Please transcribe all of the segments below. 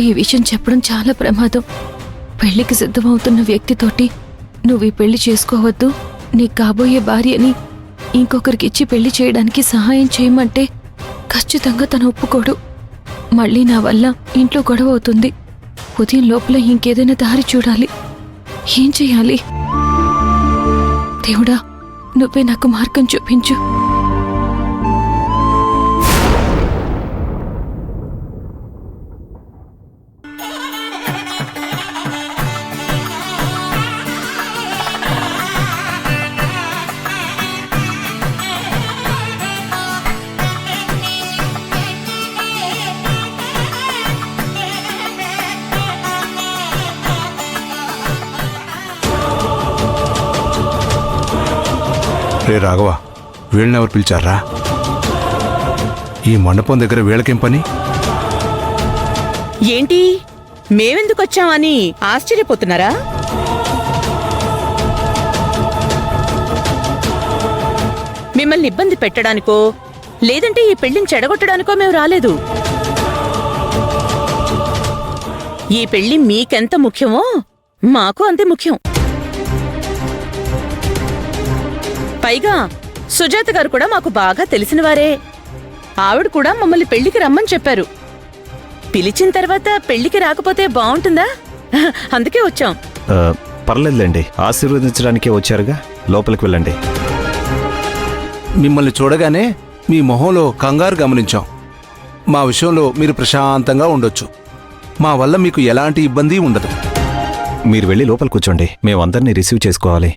ఈ విషయం చెప్పడం చాలా ప్రమాదం. పెళ్లికి సిద్ధమవుతున్న వ్యక్తితోటి నువ్వు ఈ పెళ్లి చేసుకోవద్దు, నీ కాబోయే భార్యని ఇంకొకరికిచ్చి పెళ్లి చేయడానికి సహాయం చేయమంటే ఖచ్చితంగా తను ఒప్పుకోడు. మళ్ళీ నా వల్ల ఇంట్లో గొడవ అవుతుంది. ఉదయం లోపల ఇంకేదైనా దారి చూడాలి. ఏం చెయ్యాలి? దేవుడా, నువ్వే నాకు మార్గం చూపించు. రే రాఘవ, వీళ్ళనెవరు పిలిచారా? ఈ మండపం దగ్గర వీళ్ళకేం పని? ఏంటి, మేమెందుకొచ్చామని ఆశ్చర్యపోతున్నారా? మిమ్మల్ని ఇబ్బంది పెట్టడానికో లేదంటే ఈ పెళ్లిని చెడగొట్టడానికో మేము రాలేదు. ఈ పెళ్లి మీకెంత ముఖ్యమో మాకు అంతే ముఖ్యం. పైగా సుజాత గారు కూడా మాకు బాగా తెలిసినవారే. ఆవిడ కూడా మమ్మల్ని పెళ్లికి రమ్మని చెప్పారు. పిలిచిన తర్వాత పెళ్లికి రాకపోతే బాగుంటుందా? అందుకే వచ్చాం. పర్లేదులేండి, ఆశీర్వదించడానికే వచ్చారుగా, లోపలికి వెళ్ళండి. మిమ్మల్ని చూడగానే మీ మొహంలో కంగారు గమనించాం. మా విషయంలో మీరు ప్రశాంతంగా ఉండొచ్చు. మా వల్ల మీకు ఎలాంటి ఇబ్బంది ఉండదు. మీరు వెళ్ళి లోపల కూర్చోండి, మేమందరినీ రిసీవ్ చేసుకోవాలి.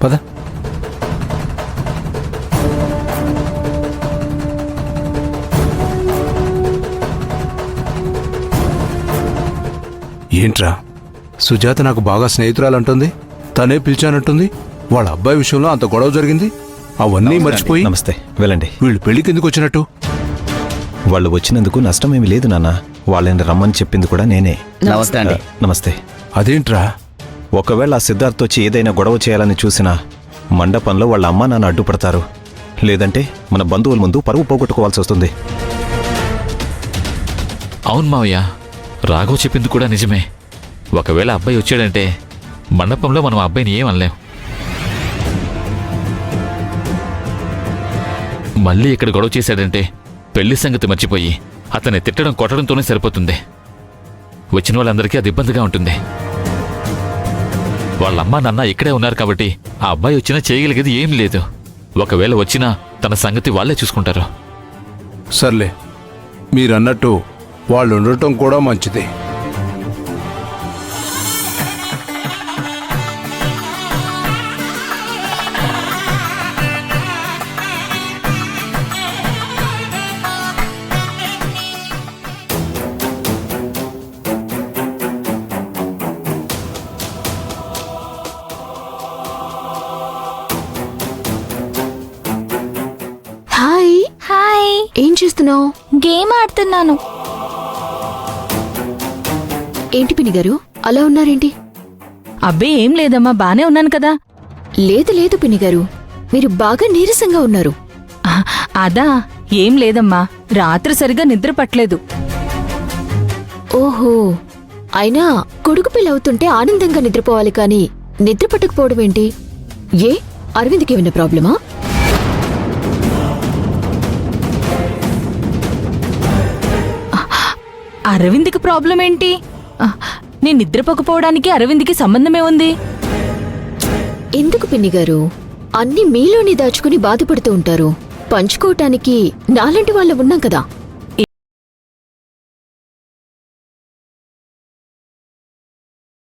పద. ఏంట్రా, సుజాత నాకు బాగా స్నేహితురాలంటుంది, తనే పిలిచానంటుంది. వాళ్ళ అబ్బాయి విషయంలో అంత గొడవ జరిగింది, అవన్నీ మర్చిపోయి నమస్తే, వెళ్ళండి. వీళ్ళు పెళ్లికి ఎందుకు వచ్చినట్టు? వాళ్ళు వచ్చినందుకు నష్టమేమి లేదు నాన్న. వాళ్ళని రమ్మని చెప్పింది కూడా నేనే. నమస్తే అండి. నమస్తే. అదేంట్రా? ఒకవేళ ఆ సిద్ధార్థ్ వచ్చి ఏదైనా గొడవ చేయాలని చూసినా మండపంలో వాళ్ళ అమ్మా నాన్న అడ్డుపడతారు. లేదంటే మన బంధువుల ముందు పరువు పోగొట్టుకోవాల్సి వస్తుంది. అవును మావయ్య, రాఘవ్ చెప్పింది కూడా నిజమే. ఒకవేళ అబ్బాయి వచ్చాడంటే మండపంలో మనం అబ్బాయిని ఏమనలేం. మళ్ళీ ఇక్కడ గొడవ చేశాడంటే పెళ్లి సంగతి మర్చిపోయి అతన్ని తిట్టడం కొట్టడంతోనే సరిపోతుంది. వచ్చిన వాళ్ళందరికీ అది ఇబ్బందిగా ఉంటుంది. వాళ్ళమ్మా నాన్న ఇక్కడే ఉన్నారు కాబట్టి ఆ అబ్బాయి వచ్చినా చేయగలిగేది ఏం లేదు. ఒకవేళ వచ్చినా తన సంగతి వాళ్లే చూసుకుంటారు. సర్లే, మీరన్నట్టు వాళ్ళు ఉండటం కూడా మంచిదే. హాయ్. హాయ్. ఏం చేస్తున్నావు? గేమ్ ఆడుతున్నాను. ఏంటి పిన్ని గారు అలా ఉన్నారేంటి? అబ్బే ఏం లేదమ్మా, బానే ఉన్నాను కదా. లేదు లేదు పిన్ని గారు, మీరు బాగా నీరసంగా ఉన్నారు. అదా, ఏం లేదమ్మా, రాత్రి సరిగా నిద్ర పట్టలేదు. ఓహో, అయినా కొడుకు పిల్లవుతుంటే ఆనందంగా నిద్రపోవాలి కానీ నిద్ర పట్టకపోవడం ఏంటి? ఏ అరవింద్కి ఏమైనా ప్రాబ్లమా? అరవింద్కి ప్రాబ్లం ఏంటి? నేను నిద్రపోకపోవడానికి అరవింద్కి సంబంధమే ఉంది. ఎందుకు పిన్ని గారు అన్ని మీలోనే దాచుకుని బాధపడుతూ ఉంటారు? పంచుకోవటానికి నాలాంటి వాళ్ళు ఉన్నాం కదా.